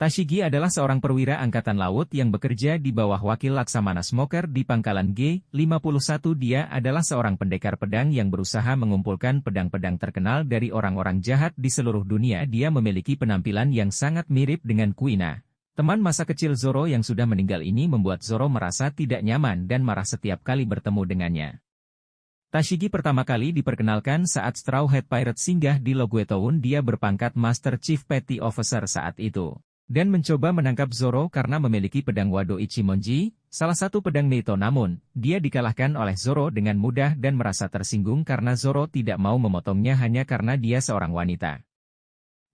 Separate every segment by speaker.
Speaker 1: Tashigi adalah seorang perwira angkatan laut yang bekerja di bawah wakil Laksamana Smoker di pangkalan G51. Dia adalah seorang pendekar pedang yang berusaha mengumpulkan pedang-pedang terkenal dari orang-orang jahat di seluruh dunia. Dia memiliki penampilan yang sangat mirip dengan Kuina. Teman masa kecil Zoro yang sudah meninggal ini membuat Zoro merasa tidak nyaman dan marah setiap kali bertemu dengannya. Tashigi pertama kali diperkenalkan saat Straw Hat Pirate singgah di Logwe Town. Dia berpangkat Master Chief Petty Officer saat itu, dan mencoba menangkap Zoro karena memiliki pedang Wado Ichimonji, salah satu pedang Meito. Namun, dia dikalahkan oleh Zoro dengan mudah dan merasa tersinggung karena Zoro tidak mau memotongnya hanya karena dia seorang wanita.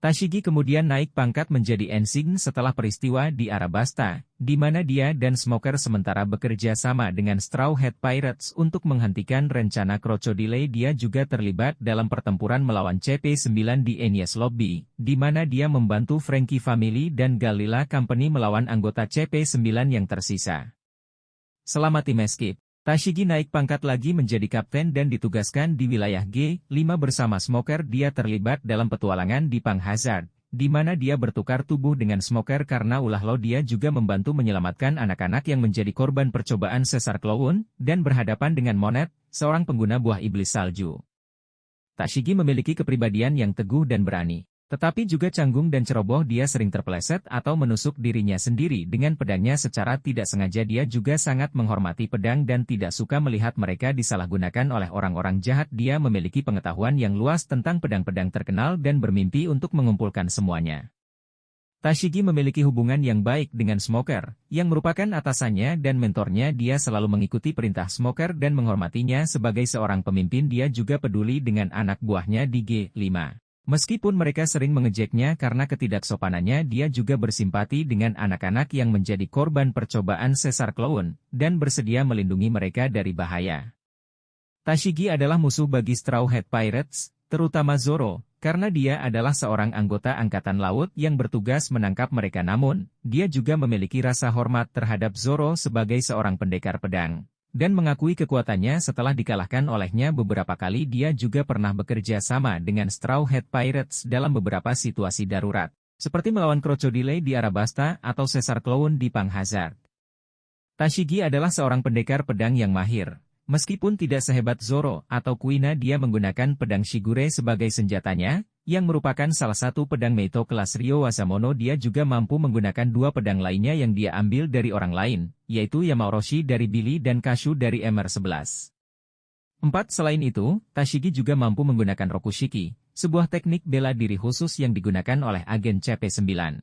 Speaker 1: Tashigi kemudian naik pangkat menjadi Ensign setelah peristiwa di Arabasta, di mana dia dan Smoker sementara bekerja sama dengan Straw Hat Pirates untuk menghentikan rencana Crocodile. Dia juga terlibat dalam pertempuran melawan CP9 di Enies Lobby, di mana dia membantu Frankie Family dan Galila Company melawan anggota CP9 yang tersisa. Selama tim escape, Tashigi naik pangkat lagi menjadi kapten dan ditugaskan di wilayah G5 bersama Smoker. Dia terlibat dalam petualangan di Pang Hazard, di mana dia bertukar tubuh dengan Smoker karena ulah lo. Dia juga membantu menyelamatkan anak-anak yang menjadi korban percobaan Caesar Clown, dan berhadapan dengan Monet, seorang pengguna buah iblis salju. Tashigi memiliki kepribadian yang teguh dan berani, tetapi juga canggung dan ceroboh. Dia sering terpeleset atau menusuk dirinya sendiri dengan pedangnya secara tidak sengaja. Dia juga sangat menghormati pedang dan tidak suka melihat mereka disalahgunakan oleh orang-orang jahat. Dia memiliki pengetahuan yang luas tentang pedang-pedang terkenal dan bermimpi untuk mengumpulkan semuanya. Tashigi memiliki hubungan yang baik dengan Smoker, yang merupakan atasannya dan mentornya. Dia selalu mengikuti perintah Smoker dan menghormatinya sebagai seorang pemimpin. Dia juga peduli dengan anak buahnya di G5. Meskipun mereka sering mengejeknya karena ketidaksopanannya, dia juga bersimpati dengan anak-anak yang menjadi korban percobaan Caesar Clown, dan bersedia melindungi mereka dari bahaya. Tashigi adalah musuh bagi Straw Hat Pirates, terutama Zoro, karena dia adalah seorang anggota angkatan laut yang bertugas menangkap mereka. Namun, dia juga memiliki rasa hormat terhadap Zoro sebagai seorang pendekar pedang, dan mengakui kekuatannya setelah dikalahkan olehnya beberapa kali. Dia juga pernah bekerja sama dengan Straw Hat Pirates dalam beberapa situasi darurat, seperti melawan Crocodile di Arabasta atau Caesar Clown di Pang Hazard. Tashigi adalah seorang pendekar pedang yang mahir. Meskipun tidak sehebat Zoro atau Kuina, dia menggunakan pedang Shigure sebagai senjatanya, yang merupakan salah satu pedang Meito kelas Ryo Wasamono. Dia juga mampu menggunakan dua pedang lainnya yang dia ambil dari orang lain, yaitu Yamaoroshi dari Billy dan Kashu dari MR11. Selain itu, Tashigi juga mampu menggunakan Rokushiki, sebuah teknik bela diri khusus yang digunakan oleh agen CP9.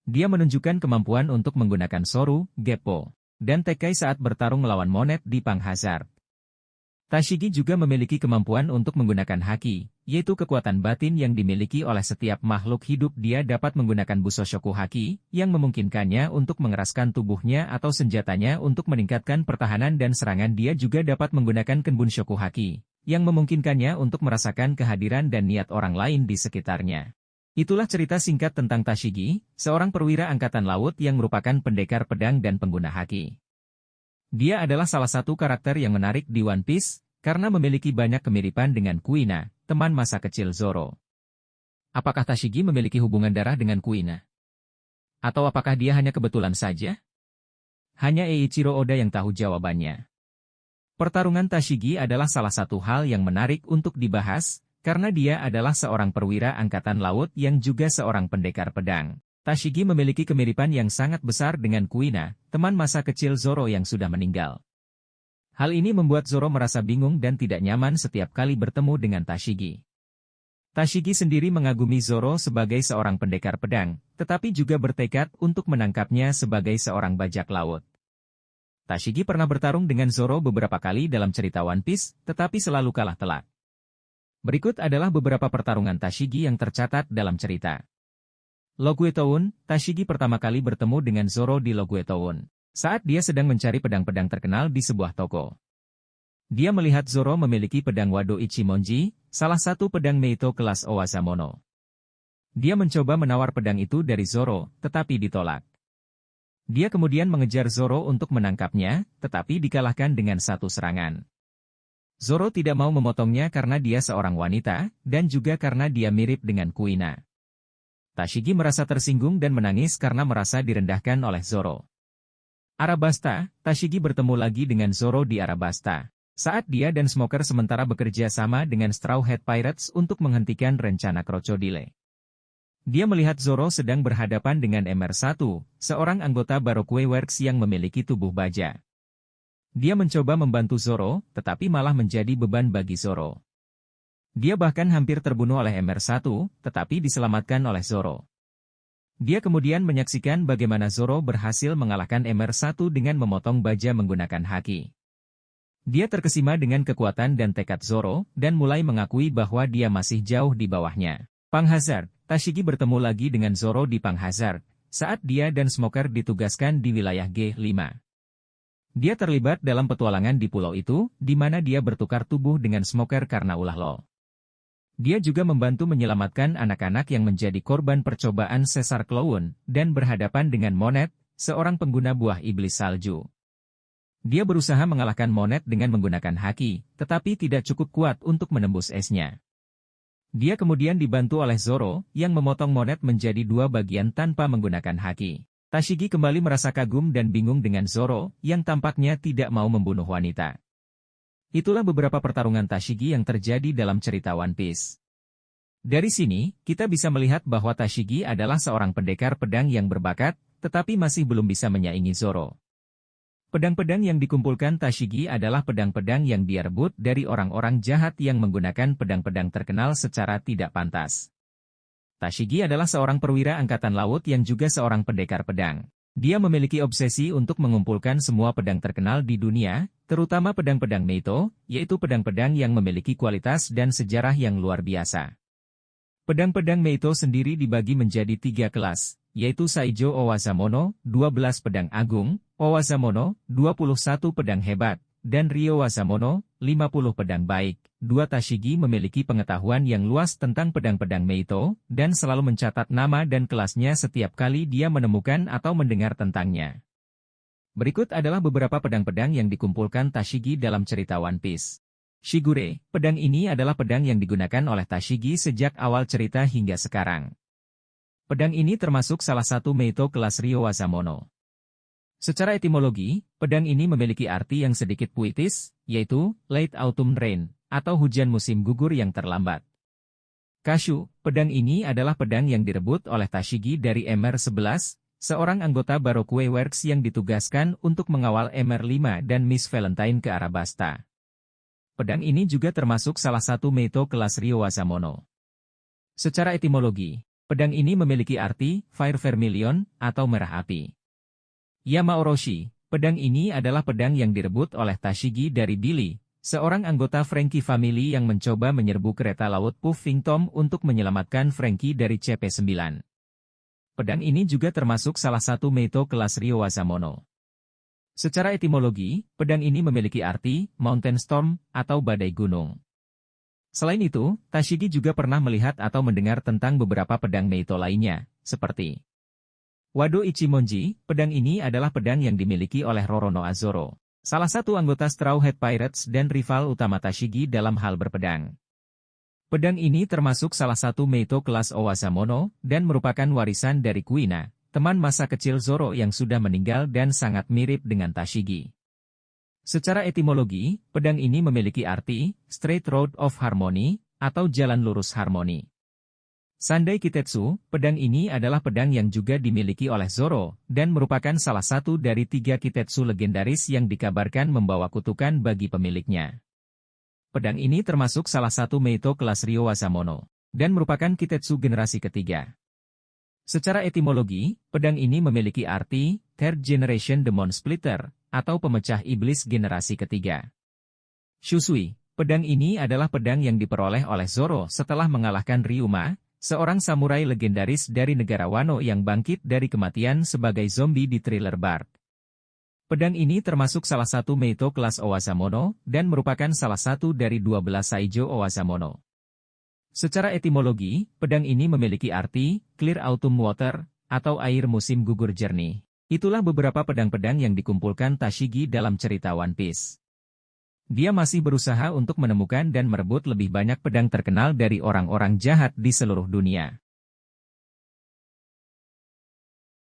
Speaker 1: Dia menunjukkan kemampuan untuk menggunakan Soru, Geppo, dan Tekai saat bertarung melawan Monet di Pang Hazard. Tashigi juga memiliki kemampuan untuk menggunakan Haki, yaitu kekuatan batin yang dimiliki oleh setiap makhluk hidup. Dia dapat menggunakan Busoshoku Haki, yang memungkinkannya untuk mengeraskan tubuhnya atau senjatanya untuk meningkatkan pertahanan dan serangan. Dia juga dapat menggunakan Kenbunshoku Haki, yang memungkinkannya untuk merasakan kehadiran dan niat orang lain di sekitarnya. Itulah cerita singkat tentang Tashigi, seorang perwira angkatan laut yang merupakan pendekar pedang dan pengguna haki. Dia adalah salah satu karakter yang menarik di One Piece, karena memiliki banyak kemiripan dengan Kuina, teman masa kecil Zoro. Apakah Tashigi memiliki hubungan darah dengan Kuina? Atau apakah dia hanya kebetulan saja? Hanya Eiichiro Oda yang tahu jawabannya. Pertarungan Tashigi adalah salah satu hal yang menarik untuk dibahas, karena dia adalah seorang perwira angkatan laut yang juga seorang pendekar pedang. Tashigi memiliki kemiripan yang sangat besar dengan Kuina, teman masa kecil Zoro yang sudah meninggal. Hal ini membuat Zoro merasa bingung dan tidak nyaman setiap kali bertemu dengan Tashigi. Tashigi sendiri mengagumi Zoro sebagai seorang pendekar pedang, tetapi juga bertekad untuk menangkapnya sebagai seorang bajak laut. Tashigi pernah bertarung dengan Zoro beberapa kali dalam cerita One Piece, tetapi selalu kalah telak. Berikut adalah beberapa pertarungan Tashigi yang tercatat dalam cerita. Logwe Town, Tashigi pertama kali bertemu dengan Zoro di Logwe Town, saat dia sedang mencari pedang-pedang terkenal di sebuah toko. Dia melihat Zoro memiliki pedang Wado Ichimonji, salah satu pedang Meito kelas Owasamono. Dia mencoba menawar pedang itu dari Zoro, tetapi ditolak. Dia kemudian mengejar Zoro untuk menangkapnya, tetapi dikalahkan dengan satu serangan. Zoro tidak mau memotongnya karena dia seorang wanita, dan juga karena dia mirip dengan Kuina. Tashigi merasa tersinggung dan menangis karena merasa direndahkan oleh Zoro. Arabasta, Tashigi bertemu lagi dengan Zoro di Arabasta. Saat dia dan Smoker sementara bekerja sama dengan Straw Hat Pirates untuk menghentikan rencana Crocodile. Dia melihat Zoro sedang berhadapan dengan MR1, seorang anggota Baroque Works yang memiliki tubuh baja. Dia mencoba membantu Zoro, tetapi malah menjadi beban bagi Zoro. Dia bahkan hampir terbunuh oleh MR1, tetapi diselamatkan oleh Zoro. Dia kemudian menyaksikan bagaimana Zoro berhasil mengalahkan MR1 dengan memotong baja menggunakan haki. Dia terkesima dengan kekuatan dan tekad Zoro, dan mulai mengakui bahwa dia masih jauh di bawahnya. Pang Hazard, Tashigi bertemu lagi dengan Zoro di Pang Hazard, saat dia dan Smoker ditugaskan di wilayah G5. Dia terlibat dalam petualangan di pulau itu, di mana dia bertukar tubuh dengan Smoker karena ulah lo. Dia juga membantu menyelamatkan anak-anak yang menjadi korban percobaan Caesar Clown, dan berhadapan dengan Monet, seorang pengguna buah iblis salju. Dia berusaha mengalahkan Monet dengan menggunakan haki, tetapi tidak cukup kuat untuk menembus esnya. Dia kemudian dibantu oleh Zoro, yang memotong Monet menjadi dua bagian tanpa menggunakan haki. Tashigi kembali merasa kagum dan bingung dengan Zoro, yang tampaknya tidak mau membunuh wanita. Itulah beberapa pertarungan Tashigi yang terjadi dalam cerita One Piece. Dari sini, kita bisa melihat bahwa Tashigi adalah seorang pendekar pedang yang berbakat, tetapi masih belum bisa menyaingi Zoro. Pedang-pedang yang dikumpulkan Tashigi adalah pedang-pedang yang dia rebut dari orang-orang jahat yang menggunakan pedang-pedang terkenal secara tidak pantas. Tashigi adalah seorang perwira angkatan laut yang juga seorang pendekar pedang. Dia memiliki obsesi untuk mengumpulkan semua pedang terkenal di dunia, terutama pedang-pedang Meito, yaitu pedang-pedang yang memiliki kualitas dan sejarah yang luar biasa. Pedang-pedang Meito sendiri dibagi menjadi 3 kelas, yaitu Saijo Owazamono, 12 pedang agung, Owazamono, 21 pedang hebat, dan Ryo Wazamono, 50 pedang baik. Dua Tashigi memiliki pengetahuan yang luas tentang pedang-pedang Meito, dan selalu mencatat nama dan kelasnya setiap kali dia menemukan atau mendengar tentangnya. Berikut adalah beberapa pedang-pedang yang dikumpulkan Tashigi dalam cerita One Piece. Shigure, pedang ini adalah pedang yang digunakan oleh Tashigi sejak awal cerita hingga sekarang. Pedang ini termasuk salah satu Meito kelas Ryo Wazamono. Secara etimologi, pedang ini memiliki arti yang sedikit puitis, yaitu Late Autumn Rain, atau hujan musim gugur yang terlambat. Kashu, pedang ini adalah pedang yang direbut oleh Tashigi dari MR11, seorang anggota Baroque Works yang ditugaskan untuk mengawal MR5 dan Miss Valentine ke Arabasta. Pedang ini juga termasuk salah satu Meito kelas Ryo Wazamono. Secara etimologi, pedang ini memiliki arti Fire Vermilion atau merah api. Yamaoroshi, pedang ini adalah pedang yang direbut oleh Tashigi dari Billy, seorang anggota Franky Family yang mencoba menyerbu kereta laut Puffing Tom untuk menyelamatkan Franky dari CP9. Pedang ini juga termasuk salah satu Meito kelas Ryo Wazamono. Secara etimologi, pedang ini memiliki arti Mountain Storm atau badai gunung. Selain itu, Tashigi juga pernah melihat atau mendengar tentang beberapa pedang Meito lainnya, seperti Wado Ichimonji. Pedang ini adalah pedang yang dimiliki oleh Roronoa Zoro, salah satu anggota Straw Hat Pirates dan rival utama Tashigi dalam hal berpedang. Pedang ini termasuk salah satu Meito kelas Owazamono, dan merupakan warisan dari Kuina, teman masa kecil Zoro yang sudah meninggal dan sangat mirip dengan Tashigi. Secara etimologi, pedang ini memiliki arti Straight Road of Harmony, atau jalan lurus harmoni. Sandai Kitetsu, pedang ini adalah pedang yang juga dimiliki oleh Zoro, dan merupakan salah satu dari 3 Kitetsu legendaris yang dikabarkan membawa kutukan bagi pemiliknya. Pedang ini termasuk salah satu Meito kelas Ryo Wazamono, dan merupakan Kitetsu generasi ketiga. Secara etimologi, pedang ini memiliki arti Third Generation Demon Splitter, atau pemecah iblis generasi ketiga. Shusui, pedang ini adalah pedang yang diperoleh oleh Zoro setelah mengalahkan Ryuma, seorang samurai legendaris dari negara Wano yang bangkit dari kematian sebagai zombie di Thriller Bark. Pedang ini termasuk salah satu Meito kelas Owazamono, dan merupakan salah satu dari 12 Saijo Owazamono. Secara etimologi, pedang ini memiliki arti Clear Autumn Water, atau air musim gugur jernih. Itulah beberapa pedang-pedang yang dikumpulkan Tashigi dalam cerita One Piece. Dia masih berusaha untuk menemukan dan merebut lebih banyak pedang terkenal dari orang-orang jahat di seluruh dunia.